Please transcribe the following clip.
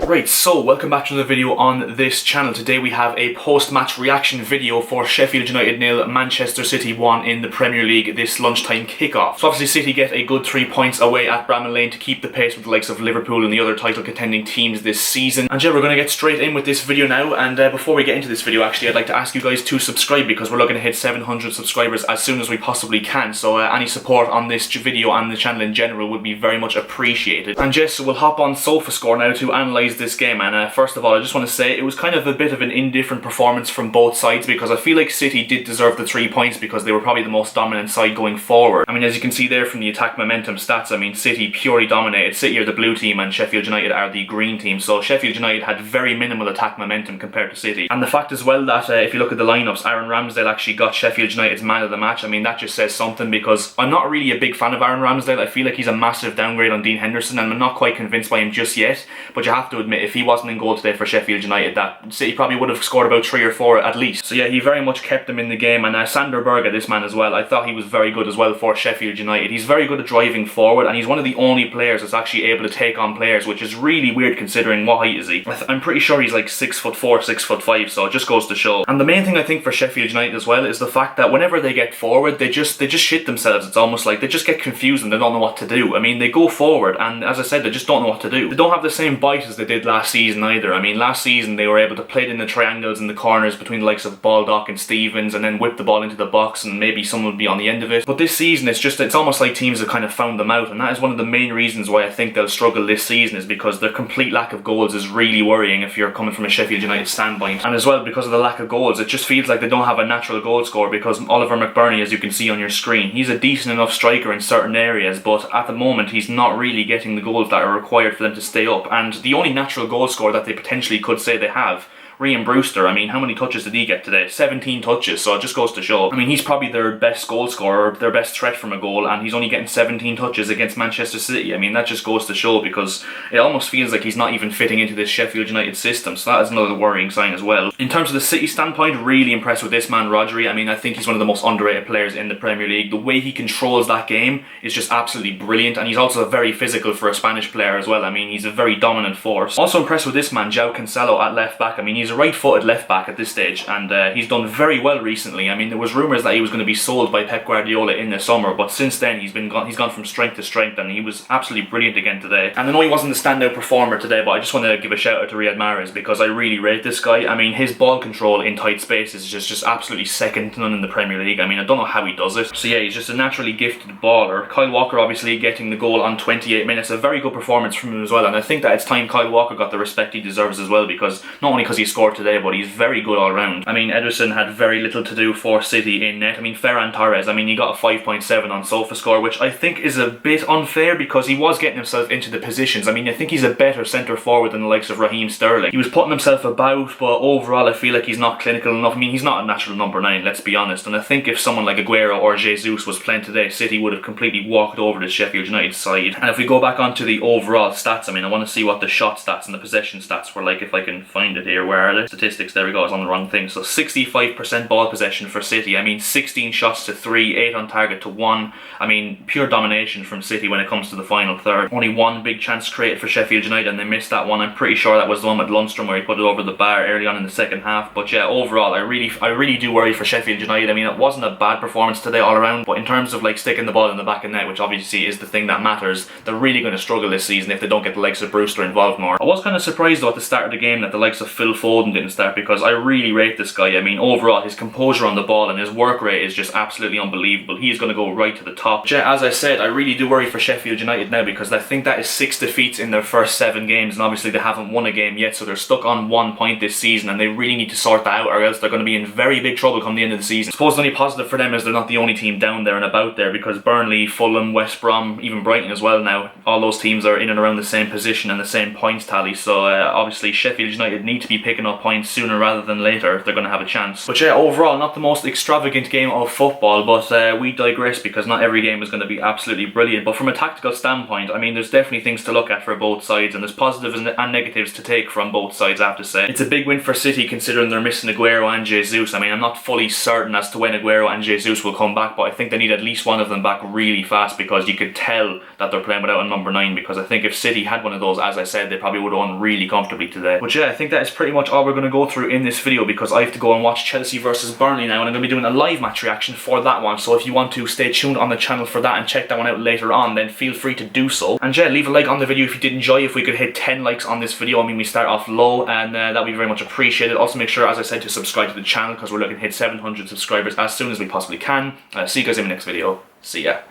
Right, so welcome back to another video on this channel. Today we have a post-match reaction video for Sheffield United 0, Manchester City 1 in the Premier League, this lunchtime kickoff. So obviously City get a good 3 points away at Bramall Lane to keep the pace with the likes of Liverpool and the other title contending teams this season. And yeah, we're going to get straight in with this video now, and before we get into this video actually I'd like to ask you guys to subscribe because we're looking to hit 700 subscribers as soon as we possibly can. So any support on this video and the channel in general would be very much appreciated. And yes, so we'll hop on SofaScore now to analyse this game, and first of all I just want to say it was kind of a bit of an indifferent performance from both sides because I feel like City did deserve the 3 points because they were probably the most dominant side going forward. I mean, as you can see there from the attack momentum stats, I mean City purely dominated. City are the blue team and Sheffield United are the green team, so Sheffield United had very minimal attack momentum compared to City. And the fact as well that if you look at the lineups, Aaron Ramsdale actually got Sheffield United's man of the match. I mean, that just says something because I'm not really a big fan of Aaron Ramsdale. I feel like he's a massive downgrade on Dean Henderson and I'm not quite convinced by him just yet, but you have to admit if he wasn't in goal today for Sheffield United, that City probably would have scored about 3 or 4 at least. So yeah, he very much kept them in the game. And Sander Berge, this man as well, I thought he was very good as well for Sheffield United. He's very good at driving forward and he's one of the only players that's actually able to take on players, which is really weird considering what height is he. I'm pretty sure he's like 6'4", 6'5", so it just goes to show. And the main thing I think for Sheffield United as well is the fact that whenever they get forward, they just shit themselves. It's almost like they just get confused and they don't know what to do. I mean, they go forward and as I said, they just don't know what to do. They don't have the same bite as they did last season either. I mean, last season they were able to play it in the triangles and the corners between the likes of Baldock and Stevens and then whip the ball into the box and maybe someone would be on the end of it. But this season it's almost like teams have kind of found them out, and that is one of the main reasons why I think they'll struggle this season, is because their complete lack of goals is really worrying if you're coming from a Sheffield United standpoint. And as well, because of the lack of goals, it just feels like they don't have a natural goal scorer because Oliver McBurney, as you can see on your screen, he's a decent enough striker in certain areas, but at the moment he's not really getting the goals that are required for them to stay up. And the only natural goal scorer that they potentially could say they have, Ryan Brewster, I mean, how many touches did he get today? 17 touches, so it just goes to show. I mean, he's probably their best goal scorer, their best threat from a goal, and he's only getting 17 touches against Manchester City. I mean, that just goes to show because it almost feels like he's not even fitting into this Sheffield United system, so that is another worrying sign as well. In terms of the City standpoint, really impressed with this man, Rodri. I mean, I think he's one of the most underrated players in the Premier League. The way he controls that game is just absolutely brilliant, and he's also very physical for a Spanish player as well. I mean, he's a very dominant force. Also impressed with this man, João Cancelo at left back. I mean, he's a right-footed left back at this stage, and he's done very well recently. I mean, there was rumours that he was going to be sold by Pep Guardiola in the summer, but since then he's gone from strength to strength, and he was absolutely brilliant again today. And I know he wasn't the standout performer today, but I just want to give a shout out to Riyad Mahrez because I really rate this guy. I mean, his ball control in tight spaces is just absolutely second to none in the Premier League. I mean, I don't know how he does it. So yeah, he's just a naturally gifted baller. Kyle Walker obviously getting the goal on 28 minutes, a very good performance from him as well, and I think that it's time Kyle Walker got the respect he deserves as well, because not only because he scored today, but he's very good all round. I mean, Ederson had very little to do for City in net. I mean, Ferran Torres, I mean, he got a 5.7 on SofaScore, which I think is a bit unfair because he was getting himself into the positions. I mean, I think he's a better centre forward than the likes of Raheem Sterling. He was putting himself about, but overall I feel like he's not clinical enough. I mean, he's not a natural number 9, let's be honest, and I think if someone like Aguero or Jesus was playing today, City would have completely walked over the Sheffield United side. And if we go back onto the overall stats, I mean, I want to see what the shot stats and the possession stats were like, if I can find it here. Where are they? Statistics, there we go, I was on the wrong thing. So 65% ball possession for City. I mean, 16 shots to 3, 8 on target to 1. I mean, pure domination from City when it comes to the final third. Only one big chance created for Sheffield United and they missed that one. I'm pretty sure that was the one with Lundstrom where he put it over the bar early on in the second half. But yeah, overall I really do worry for Sheffield United. I mean, it wasn't a bad performance today all around, but in terms of like sticking the ball in the back of net, which obviously is the thing that matters, they're really going to struggle this season if they don't get the likes of Brewster involved more. I was kind of surprised though at the start of the game that the likes of Phil Foden didn't start because I really rate this guy. I mean, overall his composure on the ball and his work rate is just absolutely unbelievable. He's going to go right to the top. But yeah, as I said, I really do worry for Sheffield United now because I think that is 6 defeats in their first 7 games, and obviously they haven't won a game yet, so they're stuck on 1 point this season and they really need to sort that out or else they're going to be in very big trouble come the end of the season. I suppose the only positive for them is they're not the only team down there and about there, because Burnley, Fulham, West Brom, even Brighton as well now, all those teams are in and around the same position and the same points tally, so obviously Sheffield United need to be picking picking up points sooner rather than later if they're going to have a chance. But yeah, overall, not the most extravagant game of football, but we digress because not every game is going to be absolutely brilliant. But from a tactical standpoint, I mean, there's definitely things to look at for both sides, and there's positives and negatives to take from both sides, I have to say. It's a big win for City considering they're missing Aguero and Jesus. I mean, I'm not fully certain as to when Aguero and Jesus will come back, but I think they need at least one of them back really fast, because you could tell that they're playing without a number 9, because I think if City had one of those, as I said, they probably would have won really comfortably today. But yeah, I think that is pretty much all we're going to go through in this video, because I have to go and watch Chelsea versus Burnley now, and I'm going to be doing a live match reaction for that one. So if you want to stay tuned on the channel for that and check that one out later on, then feel free to do so. And yeah, leave a like on the video if you did enjoy. If we could hit 10 likes on this video, I mean, we start off low, and that would be very much appreciated. Also make sure, as I said, to subscribe to the channel, because we're looking to hit 700 subscribers as soon as we possibly can. See you guys in the next video. See ya.